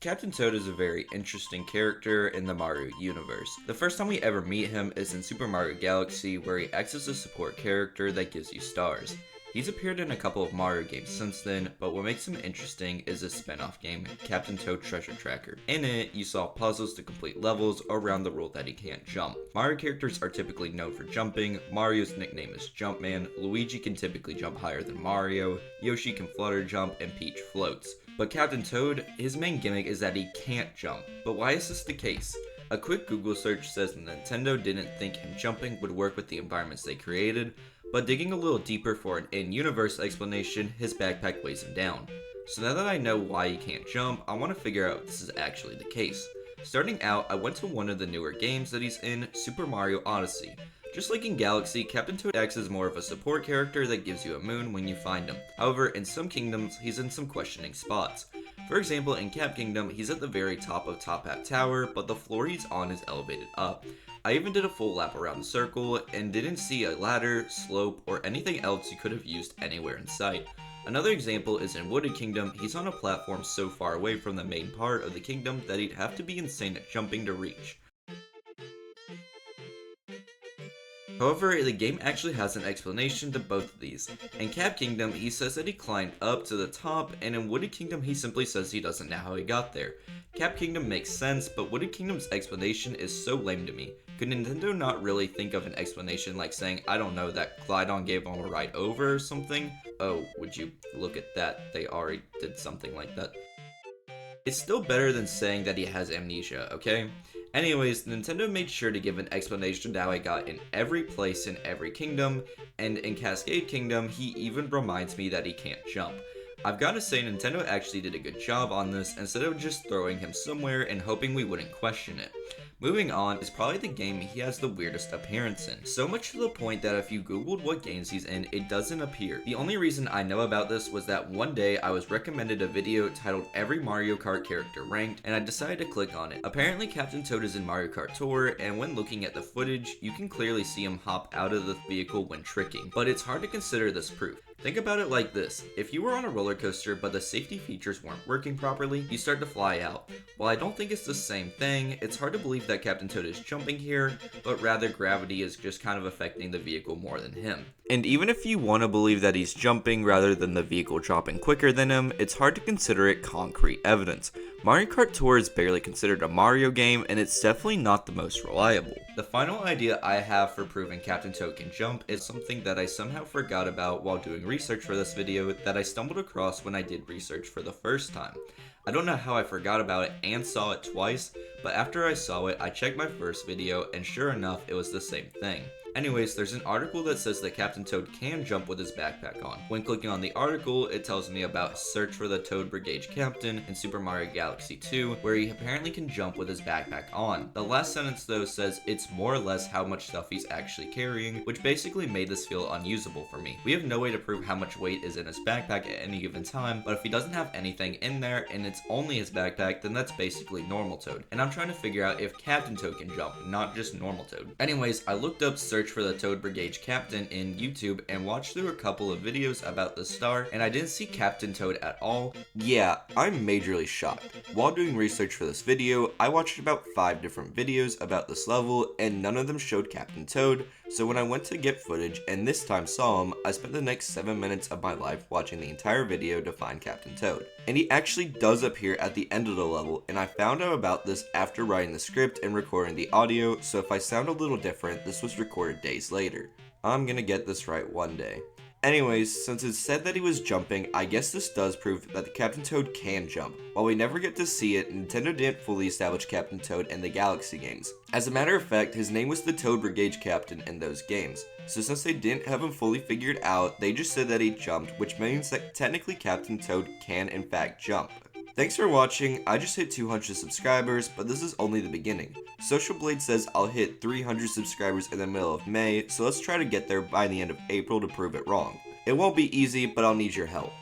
Captain Toad is a very interesting character in the Mario universe. The first time we ever meet him is in Super Mario Galaxy, where he acts as a support character that gives you stars. He's appeared in a couple of Mario games since then, but what makes him interesting is his spin-off game, Captain Toad Treasure Tracker. In it, you solve puzzles to complete levels around the rule that he can't jump. Mario characters are typically known for jumping. Mario's nickname is Jumpman, Luigi can typically jump higher than Mario, Yoshi can flutter jump, and Peach floats. But Captain Toad, his main gimmick is that he can't jump. But why is this the case? A quick Google search says Nintendo didn't think him jumping would work with the environments they created, but digging a little deeper for an in-universe explanation, his backpack weighs him down. So now that I know why he can't jump, I want to figure out if this is actually the case. Starting out, I went to one of the newer games that he's in, Super Mario Odyssey. Just like in Galaxy, Captain Toad acts as more of a support character that gives you a moon when you find him. However, in some kingdoms, he's in some questioning spots. For example, in Cap Kingdom, he's at the very top of Top Hat Tower, but the floor he's on is elevated up. I even did a full lap around the circle, and didn't see a ladder, slope, or anything else you could have used anywhere in sight. Another example is in Wooded Kingdom, he's on a platform so far away from the main part of the kingdom that he'd have to be insane at jumping to reach. However, the game actually has an explanation to both of these. In Cap Kingdom, he says that he climbed up to the top, and in Wooded Kingdom, he simply says he doesn't know how he got there. Cap Kingdom makes sense, but Wooded Kingdom's explanation is so lame to me. Could Nintendo not really think of an explanation like saying, I don't know, that Glydon gave him a ride over or something? Oh, would you look at that, they already did something like that. It's still better than saying that he has amnesia, okay? Anyways, Nintendo made sure to give an explanation to how he got in every place in every kingdom, and in Cascade Kingdom, he even reminds me that he can't jump. I've gotta say, Nintendo actually did a good job on this instead of just throwing him somewhere and hoping we wouldn't question it. Moving on is probably the game he has the weirdest appearance in. So much to the point that if you googled what games he's in, it doesn't appear. The only reason I know about this was that one day I was recommended a video titled Every Mario Kart Character Ranked, and I decided to click on it. Apparently Captain Toad is in Mario Kart Tour, and when looking at the footage, you can clearly see him hop out of the vehicle when tricking. But it's hard to consider this proof. Think about it like this. If you were on a roller coaster but the safety features weren't working properly, you start to fly out. While I don't think it's the same thing, it's hard to believe that Captain Toad is jumping here, but rather gravity is just kind of affecting the vehicle more than him. And even if you want to believe that he's jumping rather than the vehicle dropping quicker than him, it's hard to consider it concrete evidence. Mario Kart Tour is barely considered a Mario game, and it's definitely not the most reliable. The final idea I have for proving Captain Toad can jump is something that I somehow forgot about while doing research for this video that I stumbled across when I did research for the first time. I don't know how I forgot about it and saw it twice, but after I saw it, I checked my first video, and sure enough, it was the same thing. Anyways, there's an article that says that Captain Toad can jump with his backpack on. When clicking on the article, it tells me about Search for the Toad Brigade Captain in Super Mario Galaxy 2, where he apparently can jump with his backpack on. The last sentence though says it's more or less how much stuff he's actually carrying, which basically made this feel unusable for me. We have no way to prove how much weight is in his backpack at any given time, but if he doesn't have anything in there and it's only his backpack, then that's basically normal Toad. And I'm trying to figure out if Captain Toad can jump, not just normal Toad. Anyways, I looked up Search for the Toad Brigade Captain in YouTube and watched through a couple of videos about the star, and I didn't see Captain Toad at all. Yeah, I'm majorly shocked. While doing research for this video, I watched about 5 different videos about this level, and none of them showed Captain Toad, so when I went to get footage and this time saw him, I spent the next 7 minutes of my life watching the entire video to find Captain Toad. And he actually does appear at the end of the level, and I found out about this after writing the script and recording the audio, so if I sound a little different, this was recorded days later. I'm gonna get this right one day. Anyways, since it said that he was jumping, I guess this does prove that the Captain Toad can jump. While we never get to see it, Nintendo didn't fully establish Captain Toad in the Galaxy games. As a matter of fact, his name was the Toad Brigade Captain in those games. So since they didn't have him fully figured out, they just said that he jumped, which means that technically Captain Toad can in fact jump. Thanks for watching. I just hit 200 subscribers, but this is only the beginning. Social Blade says I'll hit 300 subscribers in the middle of May, so let's try to get there by the end of April to prove it wrong. It won't be easy, but I'll need your help.